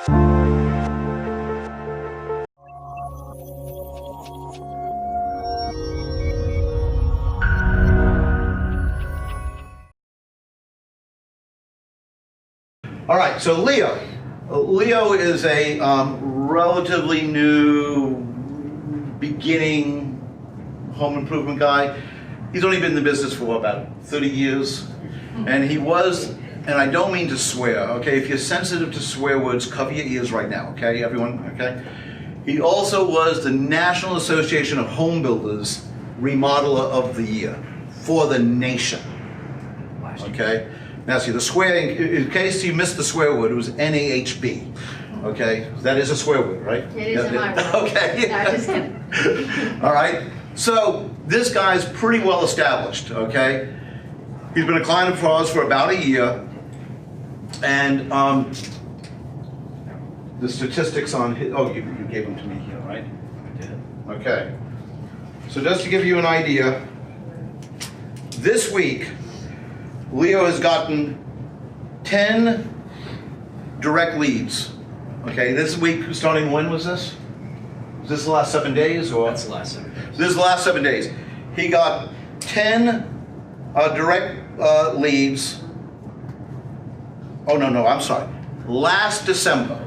All right, so Leo. Leo is a relatively new, beginning home improvement guy. He's only been in the business for about 30 years. And he was, and I don't mean to swear, okay? If you're sensitive to swear words, cover your ears right now, okay, everyone, okay? He also was the National Association of Home Builders Remodeler of the Year for the nation, okay? Now see, the swearing, in case you missed the swear word, it was NAHB, okay? That is a swear word, right? It is in my world. Okay. No, just kidding. All right, so this guy's pretty well established, okay? He's been a client of ours for about a year, and the statistics on his, oh, you gave them to me here, right? I did. Okay. So just to give you an idea, this week, Leo has gotten 10 direct leads. Okay, this week, starting when was this? Was this the last 7 days? Or? That's the last 7 days. This is the last 7 days. He got 10 direct leads. Oh, no, I'm sorry. Last December.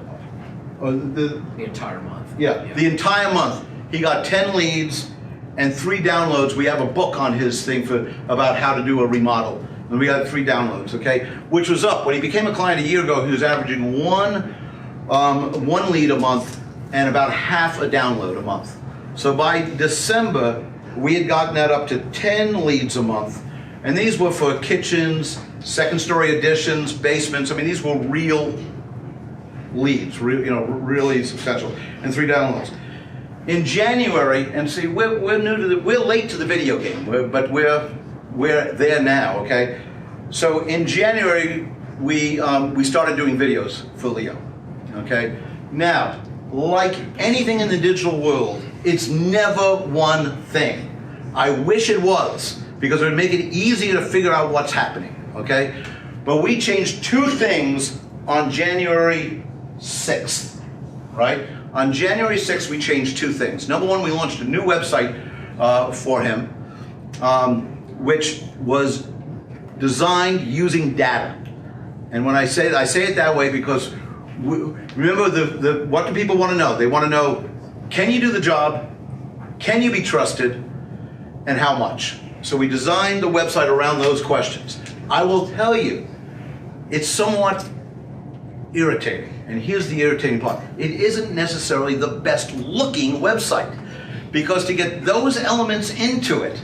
The entire month. Yeah, the entire month. He got 10 leads and 3 downloads. We have a book on his thing about how to do a remodel. And we got 3 downloads, okay? Which was up. When he became a client a year ago, he was averaging one lead a month and about half a download a month. So by December, we had gotten that up to 10 leads a month. And these were for kitchens, second-story additions, basements. I mean, these were real leads, really substantial, and 3 downloads. In January, and see, we're new to we're late to the video game, but we're there now, okay? So in January, we started doing videos for Leo, okay? Now, like anything in the digital world, it's never one thing. I wish it was, because it would make it easier to figure out what's happening, okay? But we changed 2 things on January 6th, right? On January 6th, we changed 2 things. Number one, we launched a new website for him, which was designed using data. And when I say it that way because remember what do people want to know? They want to know, can you do the job? Can you be trusted? And how much? So we designed the website around those questions. I will tell you, it's somewhat irritating. And here's the irritating part. It isn't necessarily the best looking website, because to get those elements into it,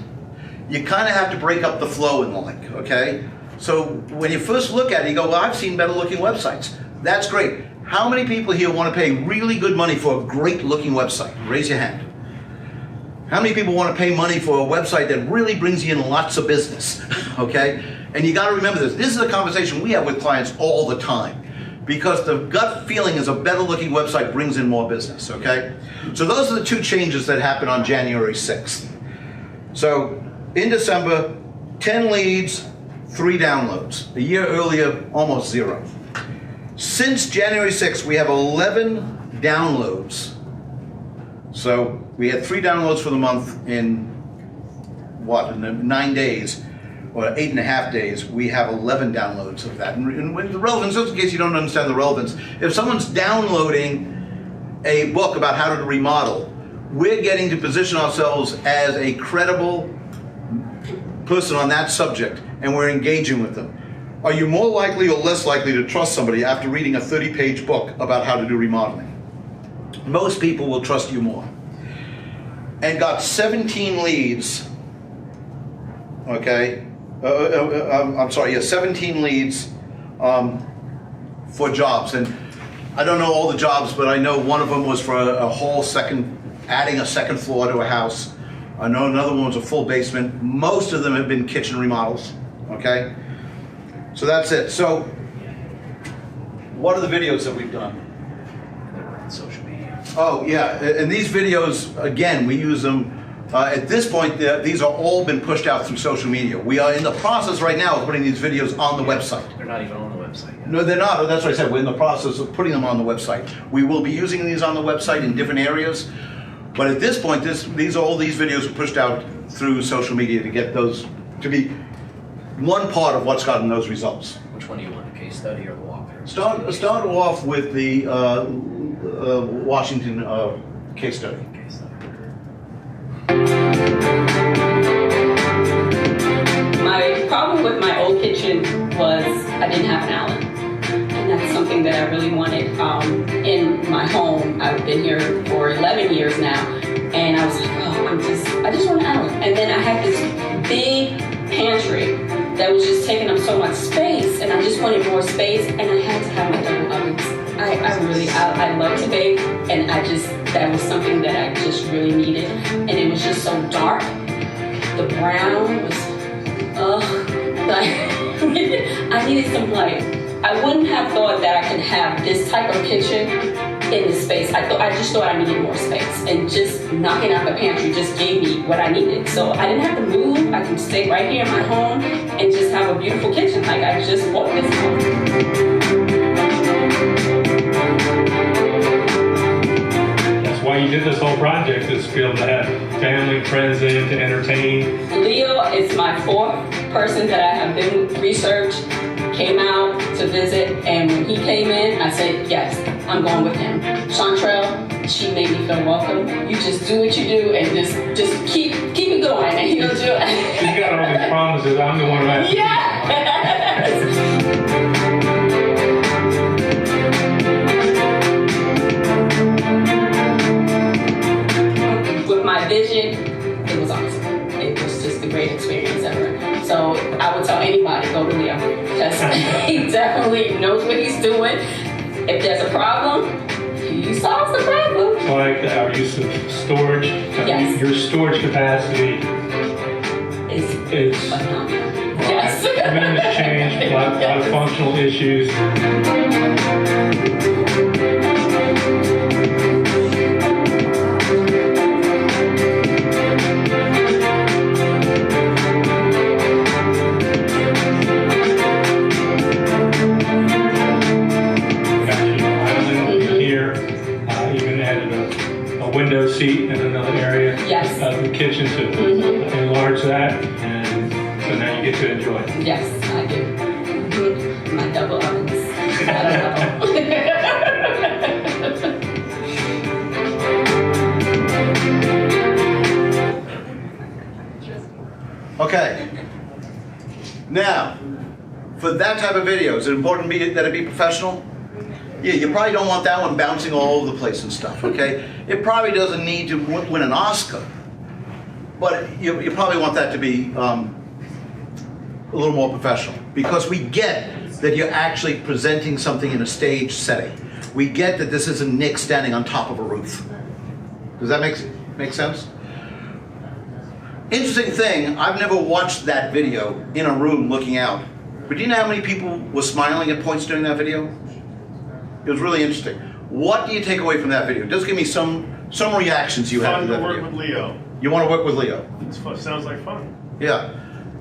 you kind of have to break up the flow and the like, okay? So when you first look at it, you go, well, I've seen better looking websites. That's great. How many people here want to pay really good money for a great looking website? Raise your hand. How many people want to pay money for a website that really brings you in lots of business, okay? And you got to remember this. This is a conversation we have with clients all the time, because the gut feeling is a better looking website brings in more business, okay? So those are the 2 changes that happened on January 6th. So in December, 10 leads, 3 downloads. A year earlier, almost 0. Since January 6th, we have 11 downloads. So we had 3 downloads for the month in in 9 days, or 8.5 days. We have 11 downloads of that. And when the relevance, just in case you don't understand the relevance, if someone's downloading a book about how to remodel, we're getting to position ourselves as a credible person on that subject, and we're engaging with them. Are you more likely or less likely to trust somebody after reading a 30-page book about how to do remodeling? Most people will trust you more. And got 17 leads, okay? I'm sorry, yeah, 17 leads for jobs. And I don't know all the jobs, but I know one of them was for a whole adding a second floor to a house. I know another one was a full basement. Most of them have been kitchen remodels, okay? So that's it. So what are the videos that we've done? They're on social media. Oh, yeah, and these videos, again, we use them At this point, these are all been pushed out through social media. We are in the process right now of putting these videos on the website. They're not even on the website yet. No, they're not. That's what I said. We're in the process of putting them on the website. We will be using these on the website in different areas. But at this point, all these videos are pushed out through social media to get those to be one part of what's gotten those results. Which one do you want, the case study or the walkthrough? Start off with the Washington case study. Case study. My problem with my old kitchen was I didn't have an Allen. And that's something that I really wanted in my home. I've been here for 11 years now. And I was like, oh, I just want an Allen. And then I had this big pantry that was just taking up so much space. And I just wanted more space. And I had to have my double ovens. I love to bake. And that was something that I just really needed. And it was just so dark. The brown was, I needed some light. I wouldn't have thought that I could have this type of kitchen in the space. I just thought I needed more space, and just knocking out the pantry just gave me what I needed. So I didn't have to move. I could stay right here in my home and just have a beautiful kitchen like I just bought this home. Why you did this whole project is to be able to have family, friends in to entertain. Leo is my fourth person that I have been researched, came out to visit, and when he came in, I said, yes, I'm going with him. Chantrell, she made me feel welcome. You just do what you do and just keep it going, and he'll do it. She's got all these promises. I'm the one who has to. Yeah. My vision, it was awesome. It was just a great experience ever. So I would tell anybody, go to Leo, because he definitely knows what he's doing. If there's a problem, he solves the problem. So like our use of storage, Yes. Your storage capacity It's phenomenal. Yes. Tremendous change, a lot of functional issues. Window seat in another area of the kitchen to enlarge that, and so now you get to enjoy it. Yes, I do. My double ovens. Okay. Now, for that type of video, is it important that it be professional? Yeah, you probably don't want that one bouncing all over the place and stuff, okay? It probably doesn't need to win an Oscar, but you probably want that to be a little more professional, because we get that you're actually presenting something in a stage setting. We get that this isn't Nick standing on top of a roof. Does that make sense? Interesting thing, I've never watched that video in a room looking out, but do you know how many people were smiling at points during that video? It was really interesting. What do you take away from that video? Just give me some reactions you had to that video. Fun to work with Leo. You want to work with Leo? It's fun. Sounds like fun. Yeah.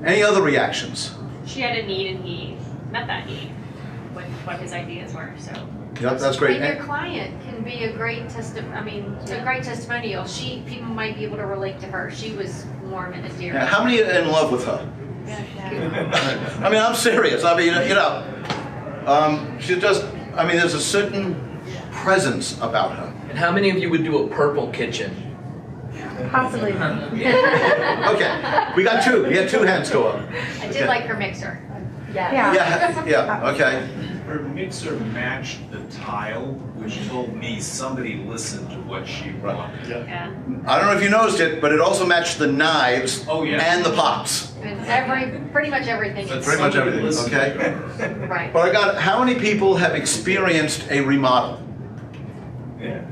Any other reactions? She had a need and he met that need with what his ideas were, so. Yep, that's great. And your client can be a great testimonial. People might be able to relate to her. She was warm and endearing. Now, how many are in love with her? I mean, I'm serious. I mean, she's just, there's a certain presence about her. And how many of you would do a purple kitchen? Possibly. Okay, we got two. We had two hands go up. I did like her mixer. Yeah, okay. Her mixer matched the tile, which told me somebody listened to what she wanted. Yeah. I don't know if you noticed it, but it also matched the knives and the pots. And pretty much everything. Pretty much everything, okay? Right. But how many people have experienced a remodel? Yeah.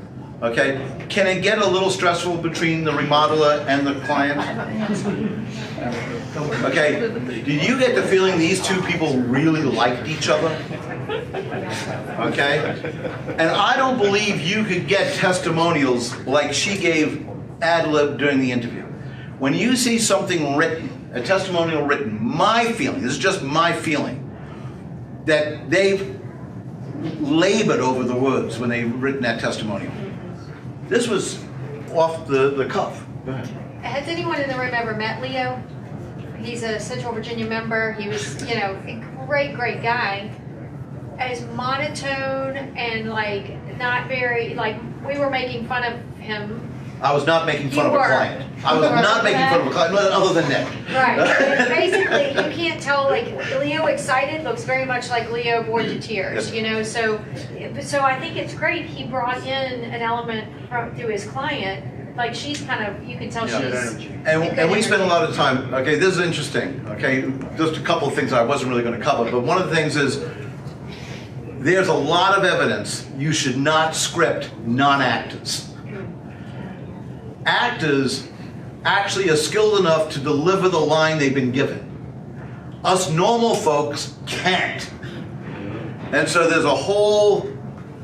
Okay, can it get a little stressful between the remodeler and the client? Okay, did you get the feeling these two people really liked each other? Okay, and I don't believe you could get testimonials like she gave ad lib during the interview. when you see something written, a testimonial written, my feeling, this is just my feeling, that they've labored over the words when they've written that testimonial. This was off the cuff. Go ahead. Has anyone in the room ever met Leo? He's a Central Virginia member. He was, you know, a great guy. As monotone and like not very, like we were making fun of him. I was not making fun of a client. I was not making fun of a client, other than that. Right. Basically, you can't tell, like, Leo excited looks very much like Leo bored to tears, you know? So I think it's great he brought in an element through his client. Like, she's kind of, you can tell she's. And we spend a lot of time, okay, this is interesting, okay? Just a couple of things I wasn't really going to cover, but one of the things is there's a lot of evidence you should not script non-actors. Actors actually are skilled enough to deliver the line they've been given. Us normal folks can't. And so there's a whole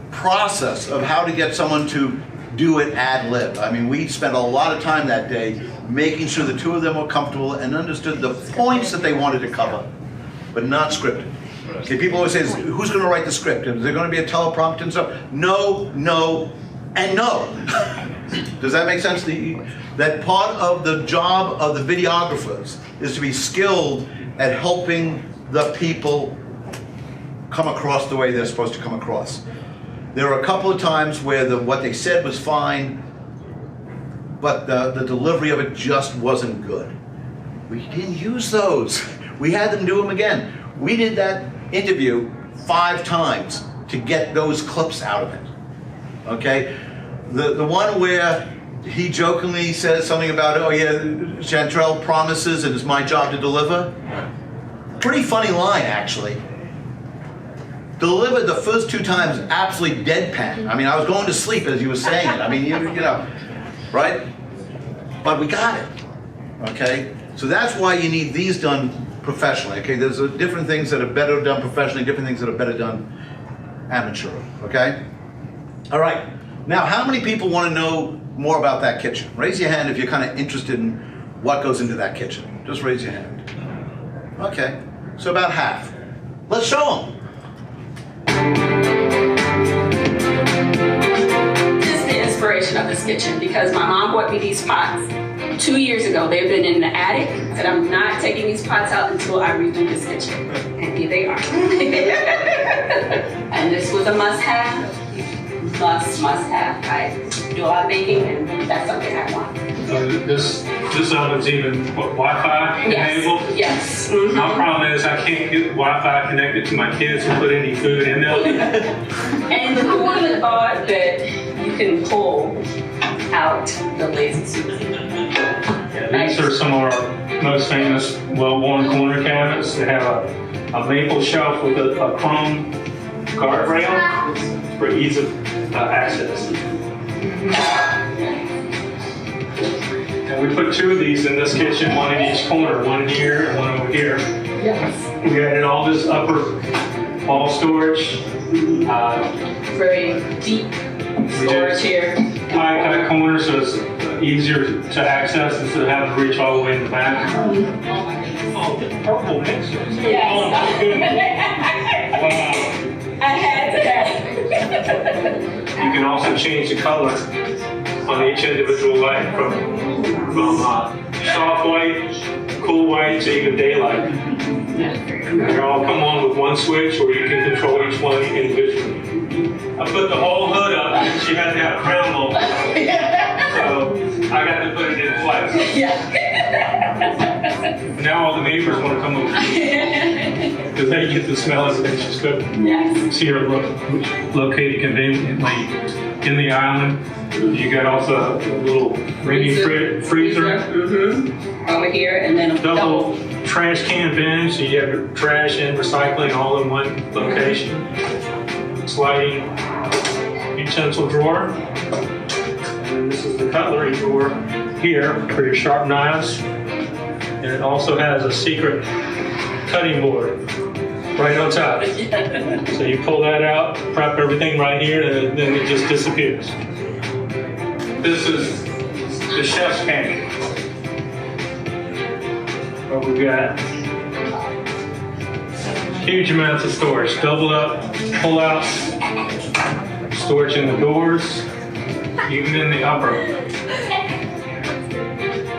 process of how to get someone to do it ad lib. I mean, we spent a lot of time that day making sure the two of them were comfortable and understood the points that they wanted to cover, but not scripted. Okay, people always say, who's going to write the script? Is there going to be a teleprompter and stuff? No, no, and no. Does that make sense? That part of the job of the videographers is to be skilled at helping the people come across the way they're supposed to come across. There were a couple of times where what they said was fine, but the delivery of it just wasn't good. We didn't use those. We had them do them again. We did that interview 5 times to get those clips out of it. Okay? The one where he jokingly says something about, oh yeah, Chantrell promises and it's my job to deliver. Pretty funny line, actually. Delivered the first 2 times absolutely deadpan. I mean, I was going to sleep as he was saying it. I mean, you know, right? But we got it, okay? So that's why you need these done professionally, okay? There's different things that are better done professionally, different things that are better done amateurly, okay? All right. Now, how many people want to know more about that kitchen? Raise your hand if you're kind of interested in what goes into that kitchen. Just raise your hand. Okay, so about half. Let's show them. This is the inspiration of this kitchen because my mom bought me these pots 2 years ago. They've been in the attic. I said, I'm not taking these pots out until I redo this kitchen. And here they are. And this was a must-have. Must have. I do a lot of baking, and that's something I want. This oven's even Wi-Fi enabled? Yes. My problem is I can't get Wi-Fi connected to my kids and put any food in them. And the cool thought that you can pull out the Lazy Susan. Yeah, these are some of our most famous, well-worn corner cabinets. They have a maple shelf with a chrome guardrail for ease of access. And we put 2 of these in this kitchen, one in each corner, one here and one over here. Yes. We added all this upper wall storage. Very deep storage here. High cut corners so it's easier to access instead of having to reach all the way in the back. Oh, the purple mixers. Yes. Oh my goodness. Wow. I had to have. You can also change the color on each individual light from soft white, cool white, to even daylight. They all come on with one switch, or you can control each one individually. I put the whole hood up because she had to have a crown mold. So I got to put it in flex. Now all the neighbors want to come over because they get the smell as she's cooking. Yes. See her located conveniently in the island. You got also a little mini freezer. Over here, and then a Double trash can bin, so you have your trash and recycling all in one location. Sliding utensil drawer. And this is the cutlery drawer here for your sharp knives. And it also has a secret cutting board right on top. So you pull that out, prep everything right here, and then it just disappears. This is the chef's pantry. But we've got huge amounts of storage, double up, pull outs, storage in the doors, even in the upper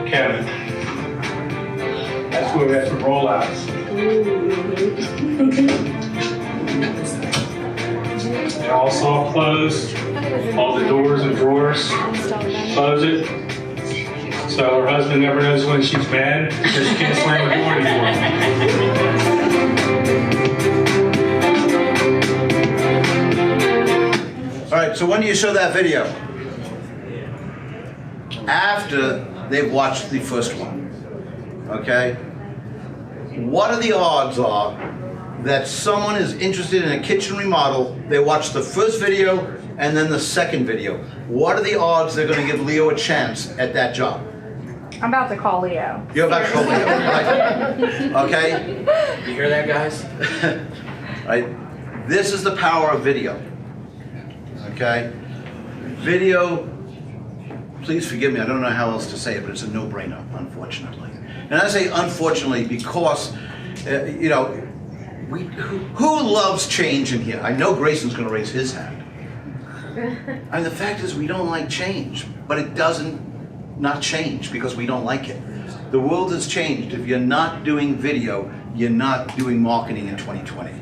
cabinet. That's where we have some rollouts. They're all soft close, all the doors and drawers, close it. So her husband never knows when she's mad because she can't slam the door anymore. All right, so when do you show that video? After they've watched the first one, okay? What are the odds are that someone is interested in a kitchen remodel, they watch the first video and then the second video? What are the odds they're gonna give Leo a chance at that job? I'm about to call Leo. You're about to call Leo, right? Okay? You hear that, guys? Right? This is the power of video. Okay? Video, please forgive me, I don't know how else to say it, but it's a no-brainer, unfortunately. And I say unfortunately because, you know, who loves change in here? I know Grayson's going to raise his hand. I mean, the fact is we don't like change, but it doesn't not change because we don't like it. The world has changed. If you're not doing video, you're not doing marketing in 2020.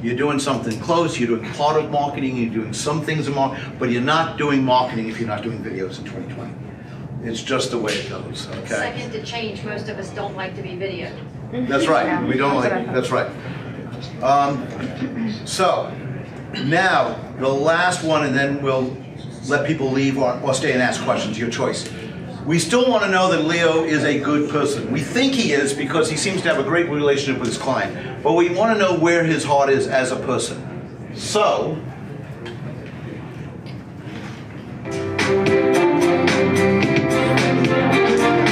You're doing something close, you're doing part of marketing, you're doing some things in marketing, but you're not doing marketing if you're not doing videos in 2020. It's just the way it goes, okay? Second to change, most of us don't like to be videoed. That's right, we don't like it, that's right. So, now, the last one, and then we'll let people leave or stay and ask questions, your choice. We still want to know that Leo is a good person. We think he is because he seems to have a great relationship with his client, but we want to know where his heart is as a person. So,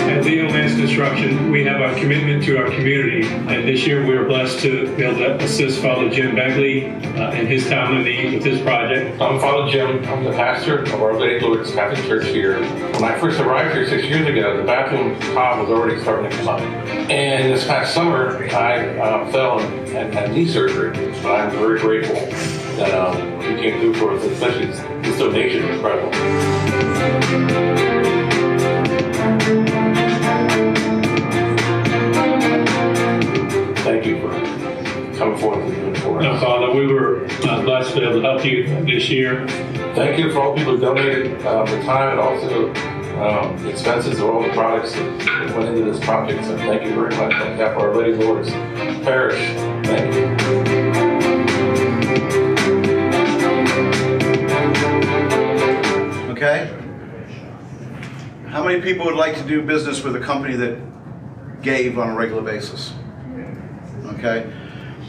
At Leo Lantz Construction, we have a commitment to our community, and this year we are blessed to be able to assist Father Jim Begley in his time of need with this project. I'm Father Jim. I'm the pastor of Our Lady of Lourdes Catholic Church here. When I first arrived here 6 years ago, the bathroom tile was already starting to come. And this past summer, I fell and had knee surgery. But I'm very grateful that you came through for us, especially this donation is incredible. Thank you for coming forward and doing it for Now, us. Father, we were blessed to be able to help you this year. Thank you for all people who donated the time and also the expenses of all the products that went into this project. So thank you very much on behalf of Our Lady of Lourdes Parish. Thank you. okay? How many people would like to do business with a company that gave on a regular basis? Okay?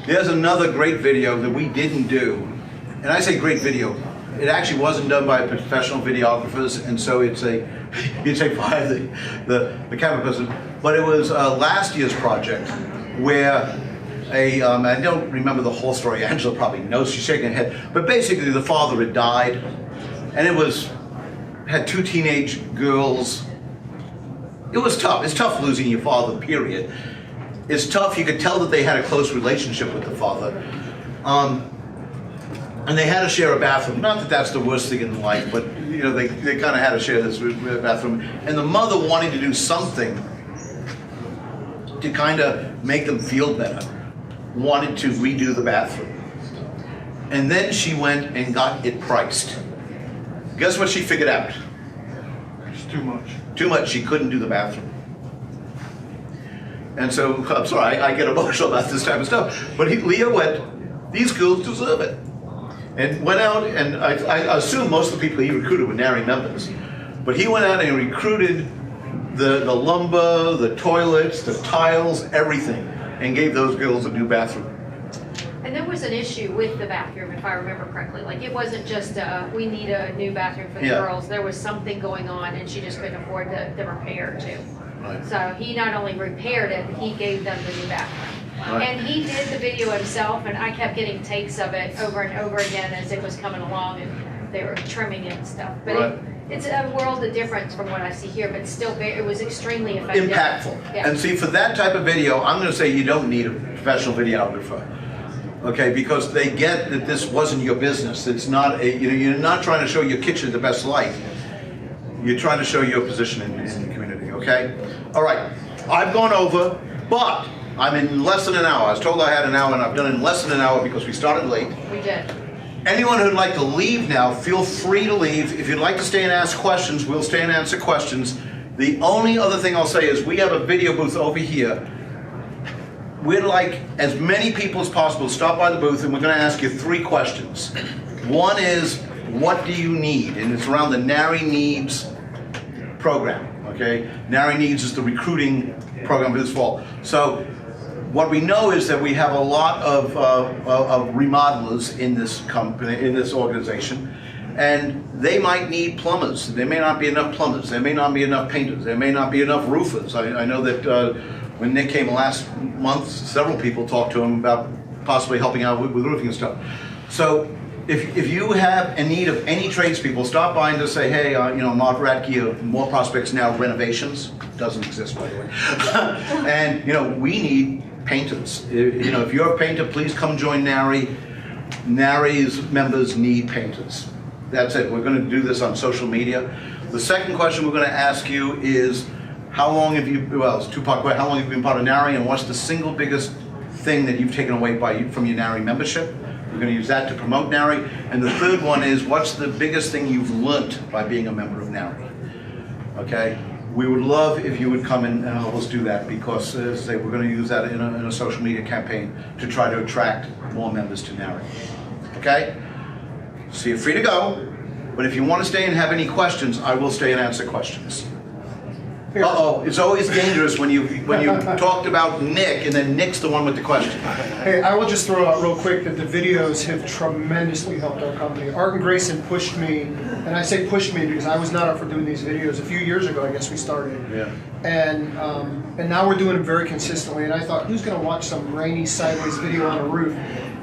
There's another great video that we didn't do. And I say great video. It actually wasn't done by professional videographers, and so it's a, you take by the camera person. But it was last year's project where I don't remember the whole story. Angela probably knows, she's shaking her head. But basically the father had died, and had two teenage girls. It was tough. It's tough losing your father, period. It's tough. You could tell that they had a close relationship with the father. And they had to share a bathroom. Not that that's the worst thing in life, but you know, they kind of had to share this bathroom. And the mother wanted to do something to kind of make them feel better, wanted to redo the bathroom. And then she went and got it priced. Guess what she figured out? It's too much. Too much, she couldn't do the bathroom. And so, I'm sorry, I get emotional about this type of stuff, but Leo went, these girls deserve it. And went out, and I assume most of the people he recruited were NARI members, but he went out and recruited the lumber, the toilets, the tiles, everything, and gave those girls a new bathroom. And there was an issue with the bathroom, if I remember correctly. Like, it wasn't just, we need a new bathroom for the Yeah. girls. There was something going on, and she just couldn't afford the repair too. Right. So he not only repaired it, he gave them the new bathroom. Right. And he did the video himself, and I kept getting takes of it over and over again as it was coming along. And they were trimming it and stuff. But Right. it's a world of difference from what I see here, but still, it was extremely effective. Impactful. Yeah. And see, for that type of video, I'm going to say you don't need a professional videographer. Okay, because they get that this wasn't your business. It's not a, you're not trying to show your kitchen the best light. You're trying to show your position in the community, okay? All right, I've gone over, but I'm in less than an hour. I was told I had an hour, and I've done it in less than an hour because we started late. We did. Anyone who'd like to leave now, feel free to leave. If you'd like to stay and ask questions, we'll stay and answer questions. The only other thing I'll say is we have a video booth over here. We'd like as many people as possible to stop by the booth, and we're going to ask you 3 questions. One is, what do you need? And it's around the NARI Needs program, okay? NARI Needs is the recruiting program for this fall. So what we know is that we have a lot of remodelers in this company, in this organization, and they might need plumbers. There may not be enough plumbers. There may not be enough painters. There may not be enough roofers. I know that when Nick came last month, several people talked to him about possibly helping out with roofing and stuff. So if you have a need of any tradespeople, stop by and just say, hey, Mark Radke of More Prospects Now Renovations, doesn't exist by the way, and we need painters. If you're a painter, please come join NARI. NARI's members need painters. That's it. We're going to do this on social media. The second question we're going to ask you is, how long have you, well, it's a 2-part question, how long have you been part of NARI, and what's the single biggest thing that you've taken away from your NARI membership? We're going to use that to promote NARI. And the third one is, what's the biggest thing you've learned by being a member of NARI? Okay? We would love if you would come and help us do that, because as I say, we're going to use that in a social media campaign to try to attract more members to NARI. Okay? So you're free to go, but if you want to stay and have any questions, I will stay and answer questions. Uh-oh, it's always dangerous when you talked about Nick and then Nick's the one with the question. Hey, I will just throw out real quick that the videos have tremendously helped our company. Art and Grayson pushed me, and I say pushed me because I was not up for doing these videos. A few years ago, I guess we started. Yeah. And now we're doing them very consistently, and I thought, who's going to watch some rainy sideways video on a roof?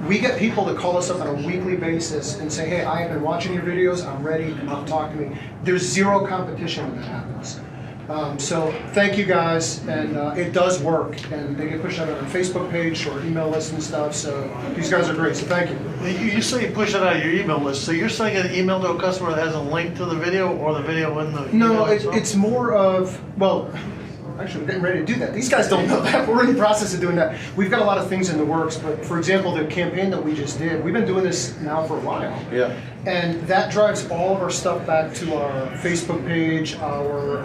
We get people that call us up on a weekly basis and say, hey, I have been watching your videos, I'm ready, come out and talk to me. There's zero competition when that happens. So thank you guys, and it does work, and they get pushed out on our Facebook page or email list and stuff, so these guys are great, so thank you. You say you push it out of your email list, so you're sending an email to a customer that has a link to the video or the video in the No, email it's more of, well, actually we're getting ready to do that. These guys don't know that, we're in the process of doing that. We've got a lot of things in the works, but for example, the campaign that we just did, we've been doing this now for a while. Yeah. And that drives all of our stuff back to our Facebook page, our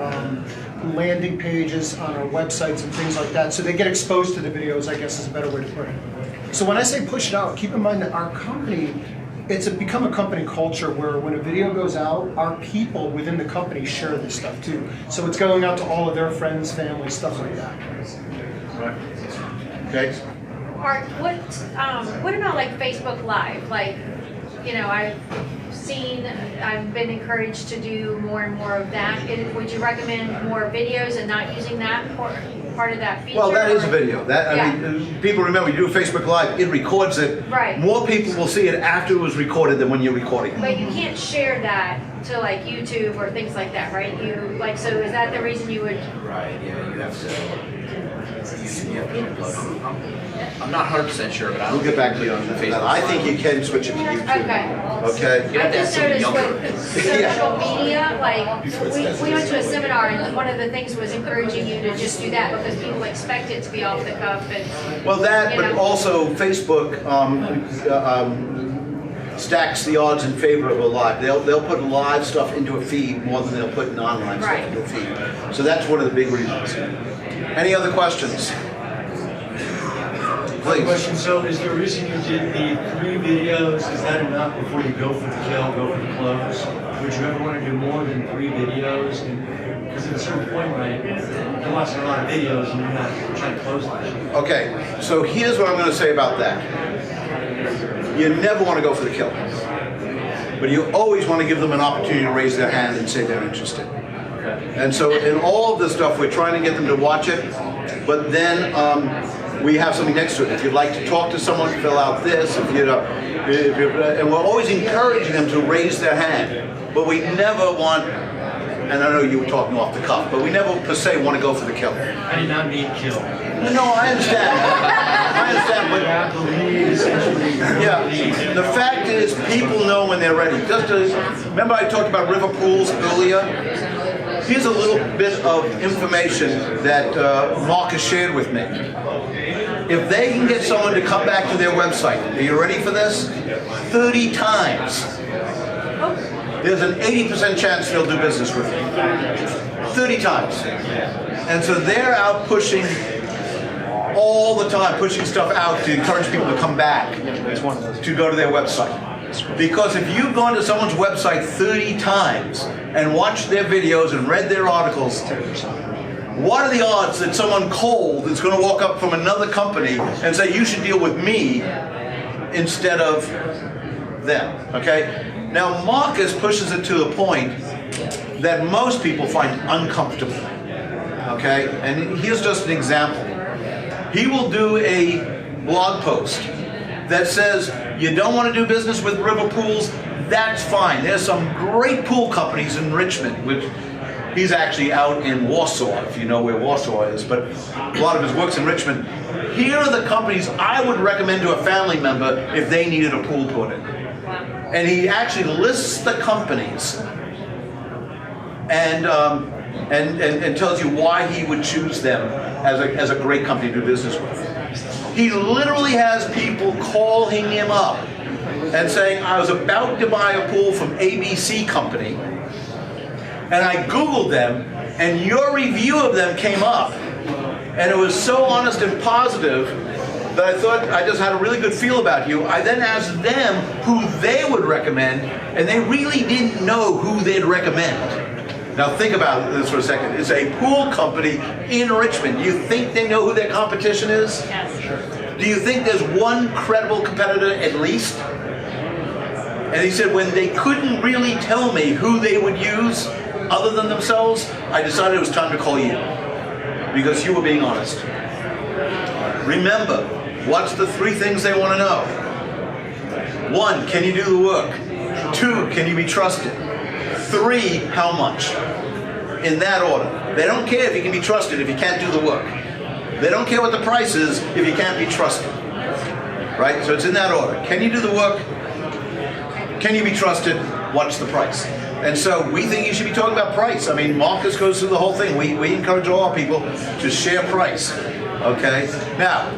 landing pages on our websites and things like that. So they get exposed to the videos, I guess is a better way to put it. So when I say push it out, keep in mind that our company, it's become a company culture where when a video goes out, our people within the company share this stuff too. So it's going out to all of their friends, family, stuff like that. Right. Okay. Art, what about like Facebook Live? Like, I've been encouraged to do more and more of that. Would you recommend more videos and not using that for part of that feature? Well, that is a video. Yeah. People remember, you do a Facebook Live, it records it. Right. More people will see it after it was recorded than when you're recording it. But you can't share that to like YouTube or things like that, right? So is that the reason you would? Right, yeah, you have to upload them. I'm not 100% sure, but We'll get back to you on that. I think you can switch it to YouTube. Okay? You I have to have just somebody noticed younger. with social media, like, we went to a seminar and one of the things was encouraging you to just do that because people expect it to be off the cuff and. Well, that, but also Facebook stacks the odds in favor of a live. They'll put live stuff into a feed more than they'll put online stuff into a feed. So that's one of the big reasons. Any other questions? Please. Question, so is the reason you did the 3 videos, is that enough before you go for the kill, go for the close? Would you ever want to do more than 3 videos? Because at a certain point, right, you're watching a lot of videos and you're not trying to close them. Okay, so here's what I'm going to say about that. You never want to go for the kill. But you always want to give them an opportunity to raise their hand and say they're interested. And so in all of this stuff, we're trying to get them to watch it, but then we have something next to it. If you'd like to talk to someone, fill out this. If And we're always encouraging them to raise their hand. But we never want, and I know you were talking off the cuff, but we never per se want to go for the kill. I did not mean kill. No, I understand. I understand, but yeah, the fact is, people know when they're ready. Remember I talked about river pools earlier? Here's a little bit of information that Mark has shared with me. If they can get someone to come back to their website, are you ready for this? 30 times. There's an 80% chance they'll do business with you. 30 times. And so they're out pushing all the time, pushing stuff out to encourage people to come back to go to their website. Because if you've gone to someone's website 30 times and watched their videos and read their articles, what are the odds that someone cold is going to walk up from another company and say, you should deal with me instead of them, okay? Now, Marcus pushes it to the point that most people find uncomfortable, okay? And here's just an example. He will do a blog post that says, you don't want to do business with river pools? That's fine. There's some great pool companies in Richmond, which he's actually out in Warsaw, if you know where Warsaw is, but a lot of his work's in Richmond. Here are the companies I would recommend to a family member if they needed a pool put in. And he actually lists the companies and tells you why he would choose them as a great company to do business with. He literally has people calling him up and saying, I was about to buy a pool from ABC Company, and I Googled them, and your review of them came up. And it was so honest and positive that I thought I just had a really good feel about you. I then asked them who they would recommend, and they really didn't know who they'd recommend. Now think about this for a second. It's a pool company in Richmond. Do you think they know who their competition is? Yes. Do you think there's one credible competitor at least? And he said when they couldn't really tell me who they would use other than themselves, I decided it was time to call you. Because you were being honest. Remember, what's the 3 things they want to know? 1, can you do the work? 2, can you be trusted? 3, how much? In that order. They don't care if you can be trusted if you can't do the work. They don't care what the price is if you can't be trusted. Right? So it's in that order. Can you do the work? Can you be trusted? What's the price? And so we think you should be talking about price. I mean, Marcus goes through the whole thing. We encourage all our people to share price. Okay? Now,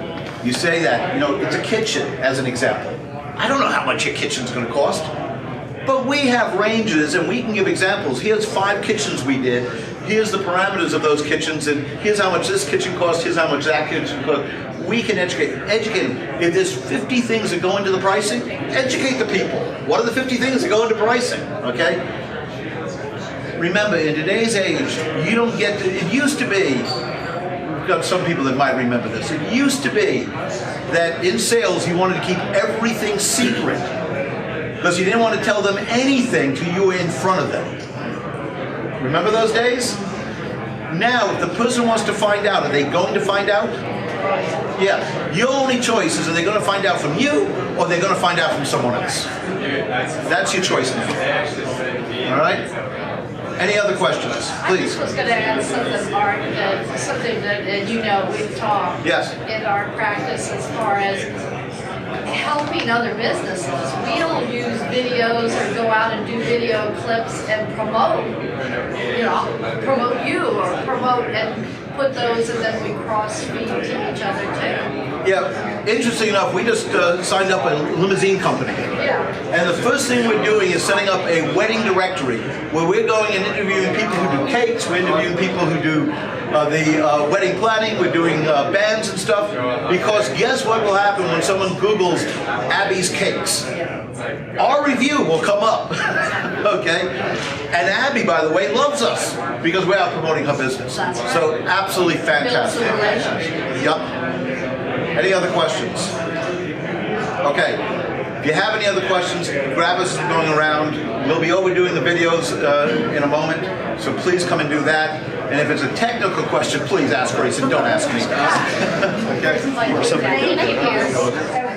you say that, it's a kitchen as an example. I don't know how much your kitchen's going to cost. But we have ranges and we can give examples. Here's 5 kitchens we did. Here's the parameters of those kitchens, and here's how much this kitchen cost, here's how much that kitchen cost. We can educate them. If there's 50 things that go into the pricing, educate the people. What are the 50 things that go into pricing? Okay? Remember, in today's age, you don't get to, it used to be, we've got some people that might remember this, it used to be that in sales you wanted to keep everything secret. Because you didn't want to tell them anything till you were in front of them. Remember those days? Now, if the person wants to find out, are they going to find out? Yeah. Your only choice is, are they going to find out from you, or are they going to find out from someone else? That's your choice now. All right? Any other questions? Please. I was going to add something, Art, something that we've taught in our practice as far as helping other businesses. We don't use videos or go out and do video clips and promote you or promote and put those, and then we cross feed to each other too. Yeah, interesting enough, we just signed up a limousine company. Yeah. And the first thing we're doing is setting up a wedding directory where we're going and interviewing people who do cakes, we're interviewing people who do the wedding planning, we're doing bands and stuff, because guess what will happen when someone Googles Abby's Cakes? Our review will come up, okay? And Abby, by the way, loves us because we're out promoting her business. So absolutely fantastic. Yep. Any other questions? Okay. If you have any other questions, grab us going around. We'll be overdoing the videos in a moment, so please come and do that. And if it's a technical question, please ask Grace and don't ask me. Okay? Thank you.